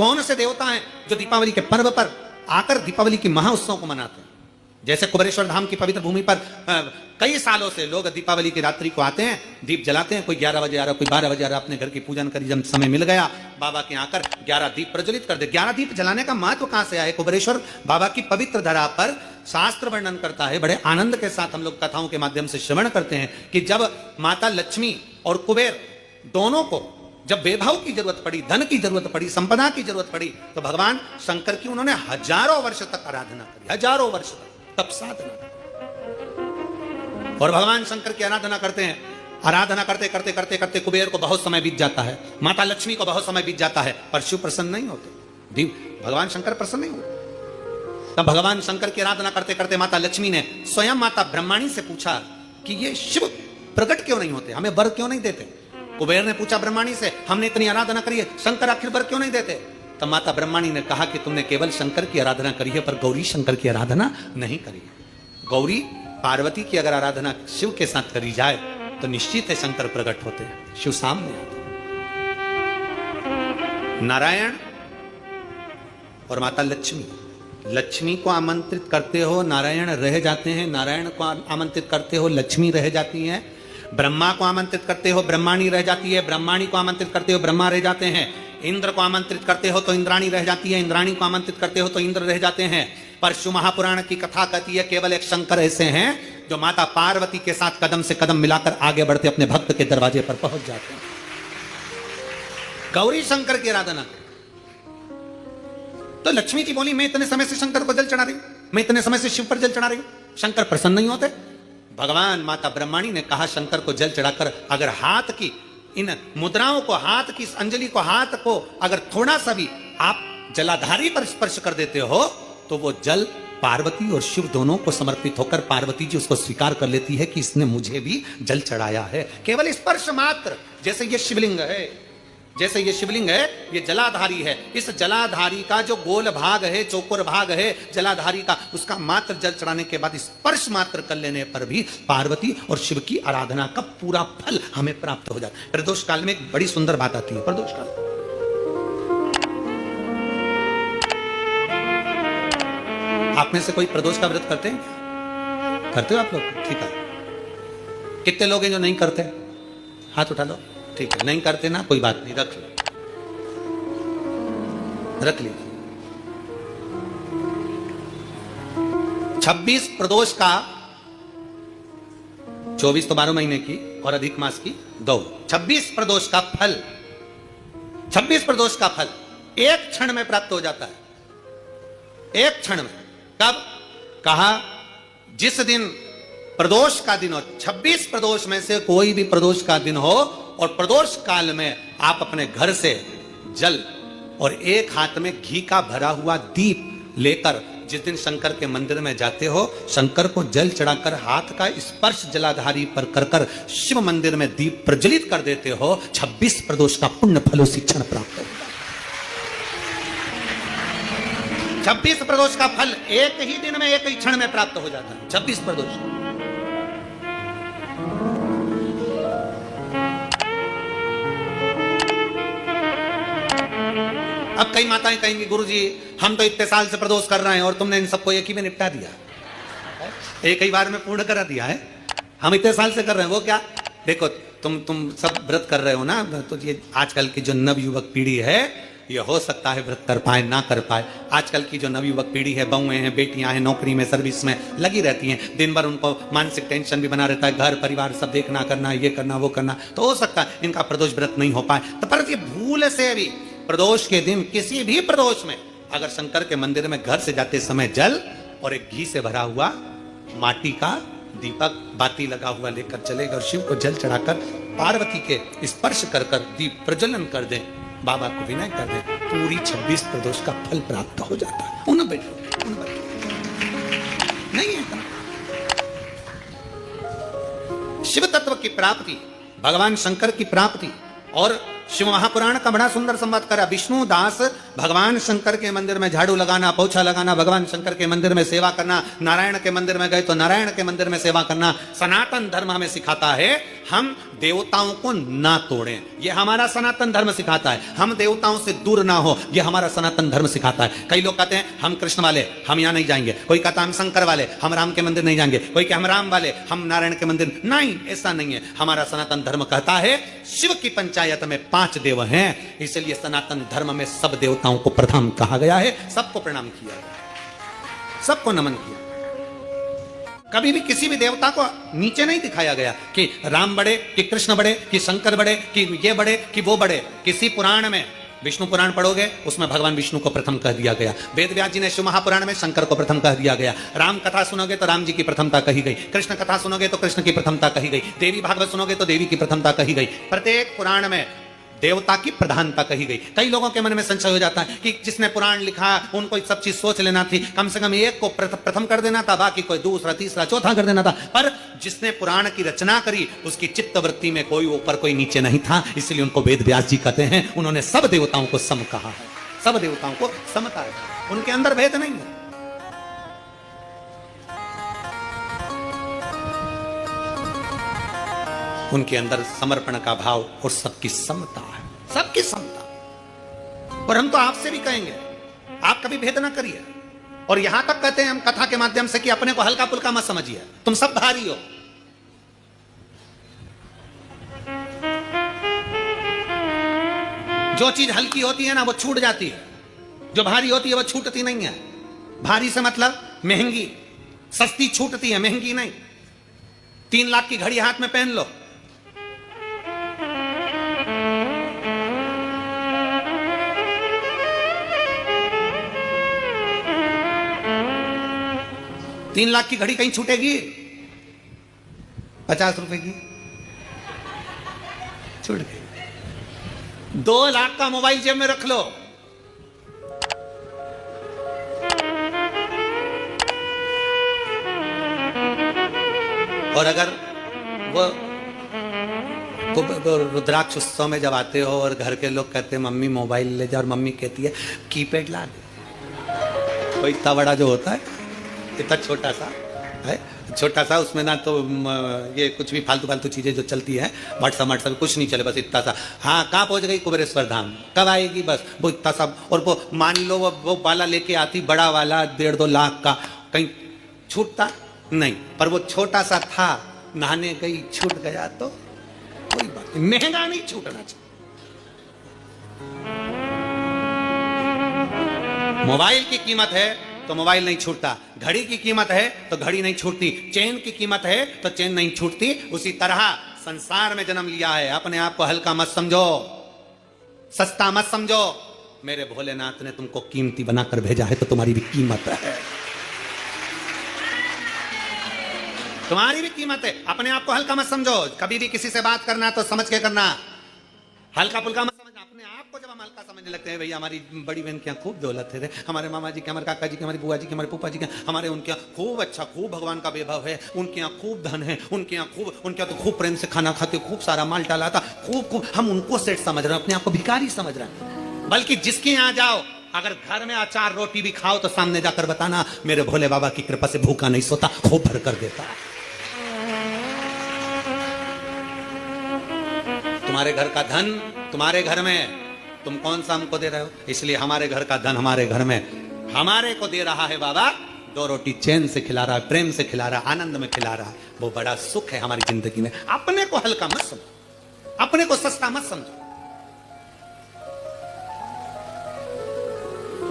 कौन से देवता हैं जो दीपावली के पर्व पर आकर दीपावली की महाउत्सव को मनाते हैं। जैसे कुबेरेश्वर धाम की पवित्र भूमि पर कई सालों से लोग दीपावली की रात्रि को आते हैं, दीप जलाते हैं। कोई 11 बजे आ रहा, कोई 12 बजे आ रहा, अपने घर की पूजन करी, जब समय मिल गया बाबा के आकर 11 दीप प्रज्वलित कर दे। 11 दीप जलाने का महत्व कहां से आया? कुबेरेश्वर बाबा की पवित्र धरा पर शास्त्र वर्णन करता है, बड़े आनंद के साथ हम लोग कथाओं के माध्यम से श्रवण करते हैं कि जब माता लक्ष्मी और कुबेर दोनों को जब वैभव की जरूरत पड़ी, धन की जरूरत पड़ी, संपदा की जरूरत पड़ी, तो भगवान शंकर की उन्होंने हजारों वर्ष तक आराधना करी, हजारों वर्ष तक तप साधना। और भगवान शंकर की आराधना करते हैं, आराधना करते करते करते करते कुबेर को बहुत समय बीत जाता है, माता लक्ष्मी को बहुत समय बीत जाता है, पर शिव प्रसन्न नहीं होते, भगवान शंकर प्रसन्न नहीं होते। तब भगवान शंकर की आराधना करते करते माता लक्ष्मी ने स्वयं माता ब्रह्माणी से पूछा कि ये शिव प्रकट क्यों नहीं होते, हमें वर क्यों नहीं देते? कुबेर ने पूछा ब्रह्माणी से, हमने इतनी आराधना करी है, शंकर आखिर वर क्यों नहीं देते? तब माता ब्रह्माणी ने कहा कि तुमने केवल शंकर की आराधना करी है, पर गौरी शंकर की आराधना नहीं करी है। गौरी पार्वती की अगर आराधना शिव के साथ करी जाए तो निश्चित है शंकर प्रकट होते हैं, शिव सामने आते हैं। नारायण और माता लक्ष्मी, लक्ष्मी को आमंत्रित करते हो नारायण रह जाते हैं, नारायण को आमंत्रित करते हो लक्ष्मी रह जाती है, ब्रह्मा को आमंत्रित करते हो ब्रह्माणी रह जाती है, ब्रह्माणी को आमंत्रित करते हो ब्रह्मा रह जाते हैं, इंद्र को आमंत्रित करते हो तो इंद्राणी रह जाती है, इंद्राणी को आमंत्रित करते हो तो इंद्र रह जाते हैं। पर शिव महापुराण की कथा कहती है केवल एक शंकर ऐसे हैं जो माता पार्वती के साथ कदम से कदम मिलाकर आगे बढ़ते अपने भक्त के दरवाजे पर पहुंच जाते हैं। गौरी शंकर की आराधना। तो लक्ष्मी जी बोली मैं इतने समय से शंकर को जल चढ़ा रही हूं, मैं इतने समय से शिव पर जल चढ़ा रही हूं, शंकर प्रसन्न नहीं होते? भगवान माता ब्रह्माणी ने कहा शंकर को जल चढ़ाकर अगर हाथ की इन मुद्राओं को, हाथ की अंजलि को, हाथ को अगर थोड़ा सा भी आप जलाधारी पर स्पर्श कर देते हो तो वो जल पार्वती और शिव दोनों को समर्पित होकर पार्वती जी उसको स्वीकार कर लेती है कि इसने मुझे भी जल चढ़ाया है। केवल स्पर्श मात्र, जैसे ये शिवलिंग है, जैसे ये शिवलिंग है, ये जलाधारी है, इस जलाधारी का जो गोल भाग है, चौकोर भाग है जलाधारी का, उसका मात्र जल चढ़ाने के बाद स्पर्श मात्र कर लेने पर भी पार्वती और शिव की आराधना का पूरा फल हमें प्राप्त हो जाता है। प्रदोष काल में एक बड़ी सुंदर बात आती है। प्रदोष काल आप में से कोई प्रदोष का व्रत करते हैं? करते हो आप लोग? ठीक है। कितने लोग हैं जो नहीं करते? हाथ उठा लो। ठीक है, नहीं करते ना, कोई बात नहीं, रख लो, रख लीजिए। 26 प्रदोष का, 24 तो 12 महीने की और अधिक मास की 2, 26 प्रदोष का फल, 26 प्रदोष का फल एक क्षण में प्राप्त हो जाता है। एक क्षण में। कब? कहा जिस दिन प्रदोष का दिन हो, 26 प्रदोष में से कोई भी प्रदोष का दिन हो और प्रदोष काल में आप अपने घर से जल और एक हाथ में घी का भरा हुआ दीप लेकर जिस दिन शंकर के मंदिर में जाते हो, शंकर को जल चढ़ाकर हाथ का स्पर्श जलाधारी पर कर कर शिव मंदिर में दीप प्रज्वलित कर देते हो, 26 प्रदोष का पुण्य फलो शिक्षण प्राप्त होगा। 26 प्रदोष का फल एक ही दिन में, एक ही क्षण में प्राप्त हो जाता है। 26 प्रदोष। अब कई माताएं कहेंगी गुरुजी हम तो इतने साल से प्रदोष कर रहे हैं और तुमने इन सबको एक ही में निपटा दिया, एक ही बार में पूर्ण करा दिया है। हम इतने साल से कर रहे हैं, वो क्या? देखो तुम सब व्रत कर रहे हो ना, तो ये आजकल की जो नवयुवक पीढ़ी है ये हो सकता है व्रत कर पाए ना कर पाए। आजकल की जो नवयुवक पीढ़ी है, बहुएं हैं, बेटियां हैं, नौकरी में सर्विस में लगी रहती हैं, दिन भर उनको मानसिक टेंशन भी बना रहता है, घर परिवार सब देखना करना, ये करना वो करना, तो हो सकता है इनका प्रदोष व्रत नहीं हो पाए। तो पर ये भूल से भी प्रदोष के दिन, किसी भी प्रदोष में अगर शंकर के मंदिर में घर से जाते समय जल और एक घी से भरा हुआ माटी का दीपक बाती लगा हुआ लेकर चलेगा और शिव को जल चढ़ाकर पार्वती के स्पर्श कर कर दीप प्रज्वलन कर दें, बाबा को विनय कर दें, पूरी 26 प्रदोष का फल प्राप्त हो जाता है। उन बैठो नहीं है। शिव तत्व की प्राप्ति, भगवान शंकर की प्राप्ति और शिव महापुराण का बड़ा सुंदर संवाद करा। विष्णु दास भगवान शंकर के मंदिर में झाड़ू लगाना, पोछा लगाना, भगवान शंकर के मंदिर में सेवा करना, नारायण के मंदिर में गए तो नारायण के मंदिर में सेवा करना। सनातन धर्म हमें सिखाता है हम देवताओं को ना तोड़ें, ये हमारा सनातन धर्म सिखाता है। हम देवताओं से दूर ना हो, ये हमारा सनातन धर्म सिखाता है। कई लोग कहते हैं हम कृष्ण वाले हम यहाँ नहीं जाएंगे, कोई कहता हम शंकर वाले हम राम के मंदिर नहीं जाएंगे, कोई कहता हम राम वाले हम नारायण के मंदिर। नहीं, ऐसा नहीं है। हमारा सनातन धर्म कहता है शिव की पंचायत में 5 देव हैं, इसलिए सनातन धर्म में सब देवताओं को प्रथम कहा गया है, सबको प्रणाम किया, सबको नमन किया। कभी भी किसी भी देवता को नीचे नहीं दिखाया गया कि राम बड़े, कि कृष्ण बड़े, कि शंकर बड़े, कि ये बड़े, कि वो बड़े। किसी पुराण में, विष्णु पुराण पढ़ोगे उसमें भगवान विष्णु को प्रथम कह दिया गया। वेद व्यास जी ने शिव महापुराण में शंकर को प्रथम कह दिया गया। राम कथा सुनोगे तो राम जी की प्रथमता कही गई, कृष्ण कथा सुनोगे तो कृष्ण की प्रथमता कही गई, देवी भागवत सुनोगे तो देवी की प्रथमता कही गई। प्रत्येक पुराण में देवता की प्रधानता कही गई। कई लोगों के मन में संशय हो जाता है कि जिसने पुराण लिखा उनको सब चीज सोच लेना थी, कम से कम एक को प्रथम कर देना था, बाकी कोई दूसरा तीसरा चौथा कर देना था। पर जिसने पुराण की रचना करी उसकी चित्तवृत्ति में कोई ऊपर कोई नीचे नहीं था, इसलिए उनको वेद व्यास जी कहते हैं उन्होंने सब देवताओं को सम कहा है, सब देवताओं को समता है, उनके अंदर भेद नहीं है। उनके अंदर समर्पण का भाव और सबकी समता है, सबकी समता। और हम तो आपसे भी कहेंगे आप कभी भेद ना करिए। और यहां तक कहते हैं हम कथा के माध्यम से कि अपने को हल्का फुल्का मत समझिए, तुम सब भारी हो। जो चीज हल्की होती है ना वो छूट जाती है, जो भारी होती है वो छूटती नहीं है। भारी से मतलब महंगी, सस्ती छूटती है, महंगी नहीं। 3 लाख की घड़ी हाथ में पहन लो, तीन लाख की घड़ी कहीं छूटेगी? 50 रुपए की छूट गई। 2 लाख का मोबाइल जेब में रख लो, और अगर वो रुद्राक्ष उत्सव में जब आते हो और घर के लोग कहते हैं मम्मी मोबाइल ले जा, और मम्मी कहती है कीपैड ला दे। कोई इतना बड़ा जो होता है, इतना छोटा सा है, छोटा सा, उसमें ना तो ये कुछ भी फालतू चीजें जो चलती है, व्हाट्सएप कुछ नहीं चले, बस इतना सा। हाँ, कहाँ पहुंच गई? कुबेरेश्वर धाम। कब आएगी? बस वो इतना सा। और वो मान लो वो वाला लेके आती, बड़ा वाला 1.5-2 लाख का, कहीं छूटता नहीं। पर वो छोटा सा था, नहाने गई छूट गया तो कोई बात नहीं, महंगा नहीं छूटना चाहिए। मोबाइल की कीमत है तो मोबाइल नहीं छूटता, घड़ी की कीमत है तो घड़ी नहीं छूटती, चेन की कीमत है तो चेन नहीं छूटती। उसी तरह संसार में जन्म लिया है, अपने आप को हल्का मत समझो, सस्ता मत समझो। मेरे भोलेनाथ ने तुमको कीमती बनाकर भेजा है तो तुम्हारी भी कीमत है, तुम्हारी भी कीमत है। अपने आप को हल्का मत समझो। कभी भी किसी से बात करना तो समझ के करना, हल्का फुल्का मत समझना। अपने आप को जब हम हल्का समझने लगते हैं, भैया हमारी बड़ी बहन के यहाँ खूब दौलत है, हमारे मामा जी के, हमारे काका जी के, हमारी बुआ जी के, हमारे फूफा जी के, हमारे उनके यहाँ खूब अच्छा, खूब भगवान का वैभव है, उनके यहाँ खूब धन है, उनके यहाँ खूब, उनके यहाँ तो खूब प्रेम से खाना खाते, खूब सारा माल डाला था, खूब हम उनको सेठ समझ रहे हैं, अपने आप को भिखारी समझ रहे हैं। बल्कि जिसके यहाँ जाओ, अगर घर में अचार रोटी भी खाओ तो सामने जाकर बताना मेरे भोले बाबा की कृपा से भूखा नहीं सोता, खूब भर कर देता। तुम्हारे घर का धन तुम्हारे घर में, तुम कौन सा हमको दे रहे हो? इसलिए हमारे घर का धन हमारे घर में हमारे को दे रहा है बाबा, 2 रोटी चैन से खिला रहा है, प्रेम से खिला रहा है, आनंद में खिला रहा है, वो बड़ा सुख है हमारी जिंदगी में। अपने को हल्का मत समझो, अपने को सस्ता मत समझो।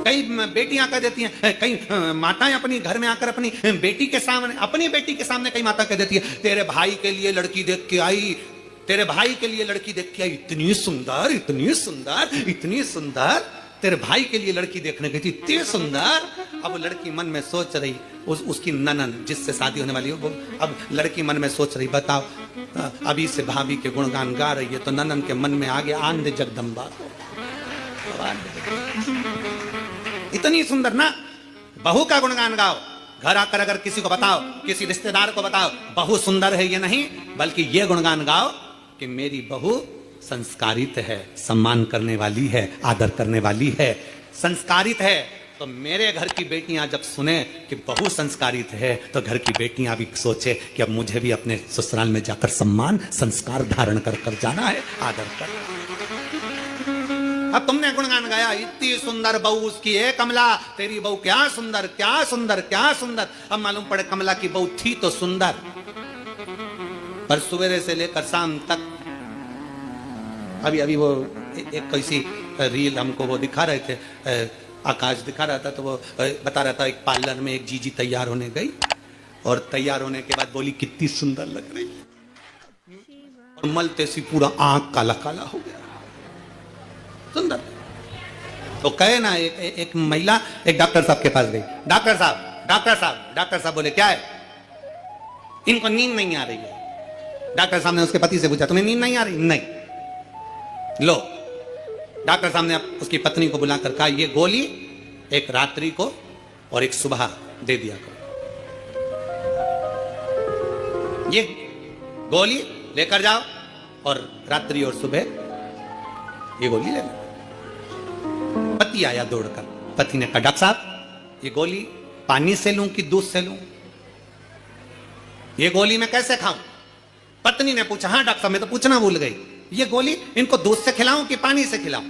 कई बेटियां कह देती हैं, कई माताएं अपनी घर में आकर अपनी बेटी के सामने कई माता कह देती है, तेरे भाई के लिए लड़की देख के आई, तेरे भाई के लिए लड़की देख के आई, इतनी सुंदर, इतनी सुंदर, इतनी सुंदर, तेरे भाई के लिए लड़की देखने गई थी, इतनी सुंदर। अब लड़की मन में सोच रही, उसकी ननन जिससे शादी होने वाली हो, अब लड़की मन में सोच रही, बताओ अभी से भाभी के गुणगान गा रही है तो ननन के मन में आगे आंधे जगदम्बा, इतनी सुंदर ना, बहू का गुणगान गाओ। घर आकर अगर किसी को बताओ, किसी रिश्तेदार को बताओ बहू सुंदर है, ये नहीं बल्कि ये गुणगान गाओ कि मेरी बहू संस्कारित है, सम्मान करने वाली है, आदर करने वाली है, संस्कारित है। तो मेरे घर की बेटियां जब सुने कि बहू संस्कारित है, तो घर की बेटियां भी सोचे कि अब मुझे भी अपने ससुराल में जाकर सम्मान संस्कार धारण कर कर जाना है, आदर कर। अब तुमने गुणगान गाया, इतनी सुंदर बहू उसकी है कमला, तेरी बहू क्या सुंदर, क्या सुंदर, क्या सुंदर। अब मालूम पड़े कमला की बहू थी तो सुंदर, पर सवेरे से लेकर शाम तक, अभी वो एक कैसी रील हमको वो दिखा रहे थे, आकाश दिखा रहा था, तो वो बता रहा था एक पार्लर में एक जीजी तैयार होने गई और तैयार होने के बाद बोली कितनी सुंदर लग रही, और मलते सी पूरा आंख काला काला हो गया, सुंदर। तो कहे ना एक महिला एक डॉक्टर साहब के पास गई, डॉक्टर साहब, डॉक्टर साहब, डॉक्टर साहब बोले क्या है, इनको नींद नहीं आ रही है। डॉक्टर साहब ने उसके पति से पूछा तुम्हें नींद नहीं आ रही? नहीं। लो, डॉक्टर साहब ने उसकी पत्नी को बुलाकर कहा ये गोली एक रात्रि को और एक सुबह दे दिया करो, ये गोली लेकर जाओ और रात्रि और सुबह ये गोली ले लो। पति आया दौड़कर, पति ने कहा डॉक्टर साहब ये गोली पानी से लूं कि दूध से लूं, ये गोली मैं कैसे खाऊं? पत्नी ने पूछा हाँ डॉक्टर साहब मैं तो पूछना भूल गई, ये गोली इनको दूध से खिलाऊं कि पानी से खिलाऊं?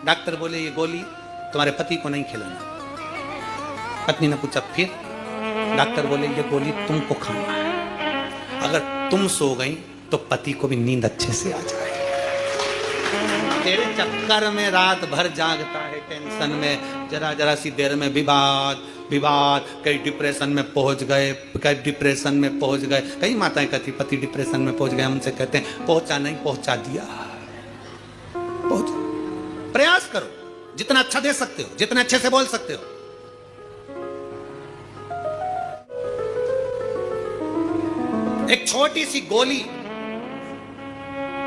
डॉक्टर बोले ये गोली तुम्हारे पति को नहीं खिलाना। पत्नी ने पूछा फिर? डॉक्टर बोले ये गोली तुमको खाना है, अगर तुम सो गई तो पति को भी नींद अच्छे से आ जाए। तेरे चक्कर में रात भर जागता है, टेंशन में, जरा जरा सी देर में विवाद विवाद, कई डिप्रेशन में पहुंच गए, कई डिप्रेशन में पहुंच गए। कई माताएं कहती पति डिप्रेशन में पहुंच गए, हमसे कहते हैं पहुंचा नहीं पहुंचा दिया। पहुंच, प्रयास करो जितना अच्छा दे सकते हो, जितने अच्छे से बोल सकते हो। एक छोटी सी गोली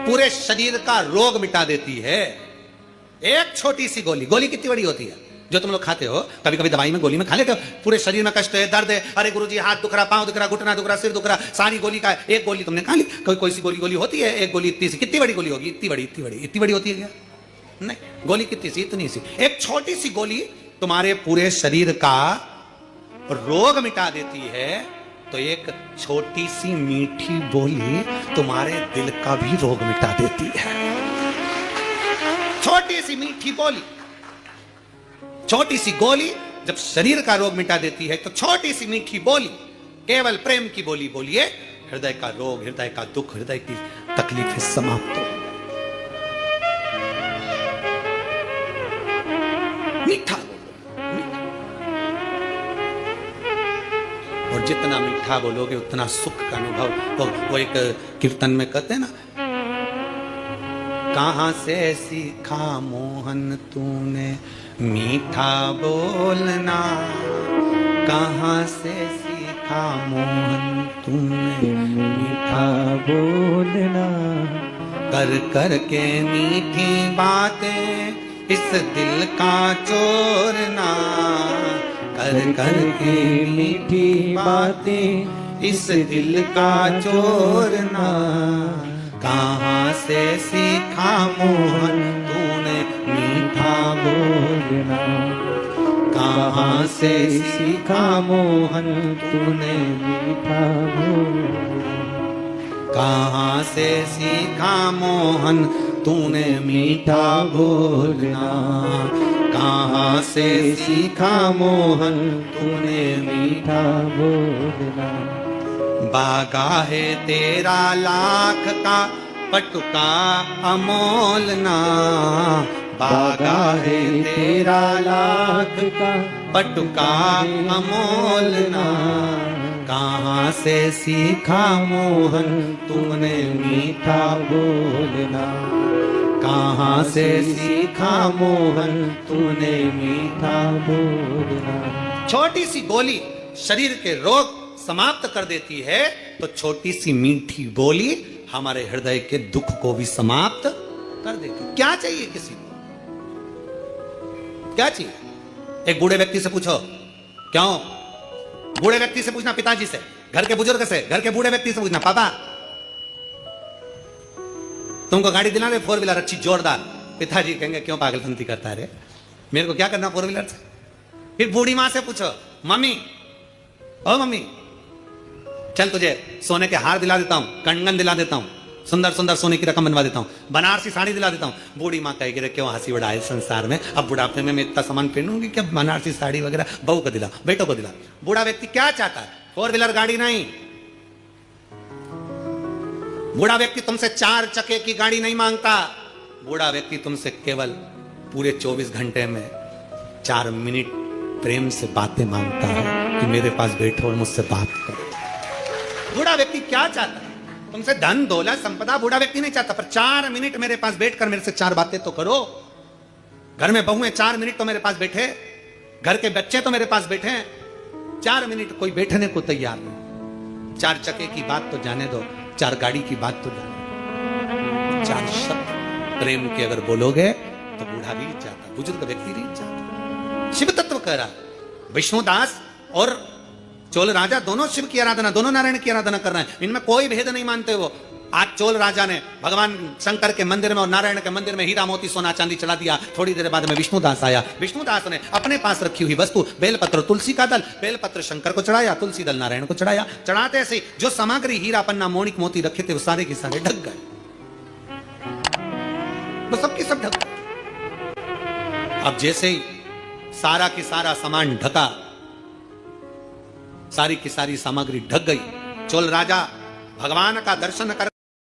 पूरे शरीर का रोग मिटा देती है। एक छोटी सी गोली, गोली कितनी बड़ी होती है जो तुम लोग खाते हो, कभी कभी दवाई में गोली में खा लेते हो, पूरे शरीर में कष्ट है, दर्द है, अरे गुरुजी हाथ दुख रहा, पांव दुख रहा, घुटना दुख रहा, सिर दुख रहा, सारी गोली का एक गोली तुमने खा ली। कोई सी गोली होती है, एक गोली इतनी सी, कितनी बड़ी गोली होगी? इतनी बड़ी, इतनी बड़ी, इतनी बड़ी होती है क्या? नहीं, गोली कितनी सी? इतनी सी। एक छोटी सी गोली तुम्हारे पूरे शरीर का रोग मिटा देती है, तो एक छोटी सी मीठी बोली तुम्हारे दिल का भी रोग मिटा देती है। छोटी सी मीठी बोली, छोटी सी गोली जब शरीर का रोग मिटा देती है, तो छोटी सी मीठी बोली, केवल प्रेम की बोली बोलिए, हृदय का रोग, हृदय का दुख, हृदय की तकलीफें समाप्त हो। मीठा बोलो, मीठा। और जितना मीठा बोलोगे उतना सुख का अनुभव। वो एक कीर्तन में कहते हैं ना, कहां से सीखा मोहन तूने मीठा बोलना, कहां से सीखा मोहन तूने मीठा बोलना, कर कर के मीठी बातें इस दिल का चोरना, कर कर के मीठी बातें इस दिल का चोरना, कहां से सीखा मोहन तूने मीठा बोलना, कहां से सीखा मोहन तूने मीठा बोलना, कहां से सीखा मोहन तूने मीठा बोलना, कहां से सीखा मोहन तूने मीठा बोलना। बागा है तेरा लाख का पटुका अमोलना, बागा है तेरा लाख का पटुका अमोलना, कहां से सीखा मोहन तूने मीठा बोलना, कहां से सीखा मोहन तूने मीठा बोलना। छोटी सी गोली शरीर के रोग समाप्त कर देती है, तो छोटी सी मीठी बोली हमारे हृदय के दुख को भी समाप्त कर देती। क्या चाहिए किसी को? क्या चाहिए? एक बूढ़े व्यक्ति से पूछो, क्यों? बूढ़े व्यक्ति से पूछना, पिताजी से, घर के बुजुर्ग से, घर के बूढ़े व्यक्ति से पूछना, पापा तुमको गाड़ी दिला दे 4 व्हीलर अच्छी जोरदार, पिताजी कहेंगे क्यों पागलपंती करता है रे, मेरे को क्या करना 4 व्हीलर से। फिर बूढ़ी माँ से पूछो, मम्मी ओ मम्मी चल तुझे सोने के हार दिला देता हूं, कंगन दिला देता हूं, सुंदर सुंदर सोने की रकम बनवा देता हूं, बनारसी साड़ी दिला देता हूं। बूढ़ी माँ कहेगी रे क्यों हंसी उड़ाए संसार में, अब बुढ़ापे में मैं इतना सामान पहनूंगी क्या, बनारसी साड़ी वगैरह बहू को दिला, बेटों को दिला। बूढ़ा व्यक्ति क्या चाहता है, 4 व्हीलर गाड़ी नहीं, बूढ़ा व्यक्ति तुमसे 4 चक्के की गाड़ी नहीं मांगता, बूढ़ा व्यक्ति तुमसे केवल पूरे 24 घंटे में 4 मिनट प्रेम से बातें मांगता है कि मेरे पास बैठो और मुझसे बात करो। बूढ़ा व्यक्ति क्या चाहता है, तुमसे धन दौलत संपदा बूढ़ा व्यक्ति नहीं चाहता, पर 4 मिनट मेरे पास बैठकर मेरे से 4 बातें तो करो। घर में बहू है, 4 मिनट तो मेरे पास बैठे, घर के बच्चे तो मेरे पास बैठे, 4 मिनट कोई बैठने को तैयार नहीं। 4 चक्के की बात तो जाने दो, 4 गाड़ी की बात तो जाने दो, 4 शब्द प्रेम के अगर बोलोगे तो बूढ़ा रीझ जाता, बुजुर्ग व्यक्ति रीझ जाता। शिव तत्व कह रहा, विष्णुदास और चोल राजा दोनों शिव की आराधना, दोनों नारायण की आराधना कर रहे हैं, इनमें कोई भेद नहीं मानते वो। आज चोल राजा ने भगवान शंकर के मंदिर में और नारायण के मंदिर में हीरा मोती सोना चांदी चढ़ा दिया। थोड़ी देर बाद में विष्णुदास आया, विष्णुदास ने अपने पास रखी हुई वस्तु बेलपत्र तुलसी का दल, बेलपत्र शंकर को चढ़ाया, तुलसी दल नारायण को चढ़ाया। चढ़ाते से जो सामग्री हीरा पन्ना मोनिक मोती रखे थे वो सारे के सारे ढक गए, वो सबके सब ढक गए। अब जैसे ही सारा की सारा सामान ढका, सारी की सारी सामग्री ढक गई, चोल राजा भगवान का दर्शन कर